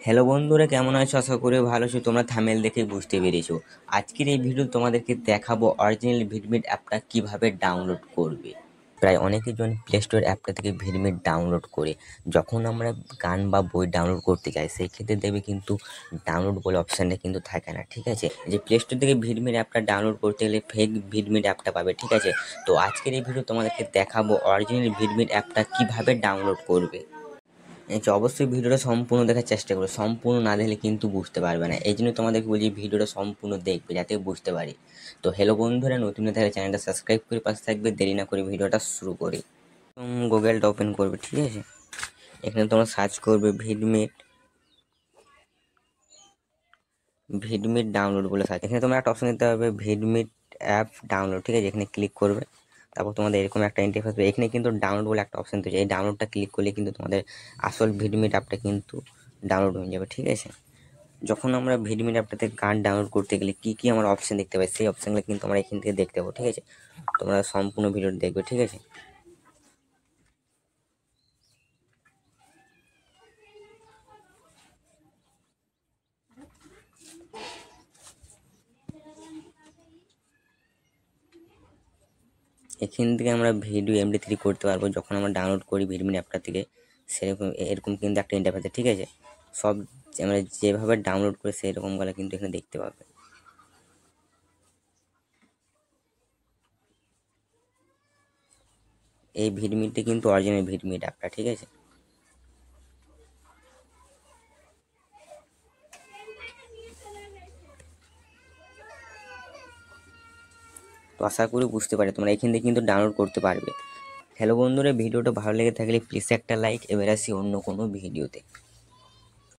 Hello বন্ধুরা, কেমন আছো? আশা করি ভালো আছো। তোমরা থাম্বনেল দেখে বুঝতে পেরেছো। আজকের এই ভিডিও তোমাদেরকে দেখাবো অরিজিনাল ভিডমিট অ্যাপটা কিভাবে ডাউনলোড করবে। প্রায় অনেকেই জন প্লে স্টোর অ্যাপটা থেকে ভিডমিট ডাউনলোড করে যখন আমরা গান বা বই ডাউনলোড করতে যাই সেই ক্ষেত্রে দেখবে কিন্তু ডাউনলোড বলে অপশানটা কিন্তু থাকে না, ঠিক আছে। যে প্লে স্টোর থেকে ভিডমিট অ্যাপটা ডাউনলোড করতে গেলে ফেক ভিডমিট অ্যাপটা পাবে, ঠিক আছে। তো আজকের এই ভিডিও তোমাদেরকে দেখাবো অরিজিনাল ভিডমিট অ্যাপটা কিভাবে ডাউনলোড করবে। অবশ্যই ভিডিওটা সম্পূর্ণ দেখার চেষ্টা করো। সম্পূর্ণ না দেখলে কিন্তু বুঝতে পারবে না। এই জন্য তোমাদেরকে বলছি ভিডিওটা সম্পূর্ণ দেখবে যাতে বুঝতে পারি। তো হ্যালো বন্ধুরা, নতুন থাকলে চ্যানেলটা সাবস্ক্রাইব করে পাশে থাকবে। দেরি না করে ভিডিওটা শুরু করি। গুগলটা ওপেন করবে, ঠিক আছে। এখানে তোমরা সার্চ করবে ভিডমিট ডাউনলোড বলে সার্চ। এখানে তোমরা একটা অপশন দিতে হবে ভিডমিট অ্যাপ ডাউনলোড, ঠিক আছে। এখানে ক্লিক করবে, তারপর তোমাদের এরকম একটা ইন্টারফেস হবে। এখানে কিন্তু ডাউনলোড বলে একটা অপশন আছে, এই ডাউনলোডটা ক্লিক করলে কিন্তু তোমাদের আসল ভিডমিট অ্যাপটা কিন্তু ডাউনলোড হয়ে যাবে, ঠিক আছে। যখন আমরা ভিডমিট অ্যাপটাতে গান ডাউনলোড করতে গেলে কী কী আমরা অপশান দেখতে পাই সেই অপশানগুলো কিন্তু আমরা এখান থেকে দেখতে পাবো, ঠিক আছে। তোমরা সম্পূর্ণ ভিডিওটা দেখবে, ঠিক আছে। এখান থেকে আমরা ভিডিও MP3 করতে পারবো যখন আমরা ডাউনলোড করি ভিডমিট অ্যাপটা থেকে। সেরকম এরকম কিন্তু একটা ইন্টারফেস আছে, ঠিক আছে। সব আমরা যেভাবে ডাউনলোড করে সেরকমগুলো কিন্তু এখানে দেখতে পাবে। এই ভিডমিটটি কিন্তু অরিজিনাল ভিডমিট অ্যাপটা, ঠিক আছে। তো আশা করি বুঝতে পারে তোমরা এখান থেকে কিন্তু ডাউনলোড করতে পারবে। হ্যালো বন্ধুরা, ভিডিওটা ভালো লেগে থাকলে প্লিজ একটা লাইক। এবার আসি অন্য কোনো ভিডিওতে।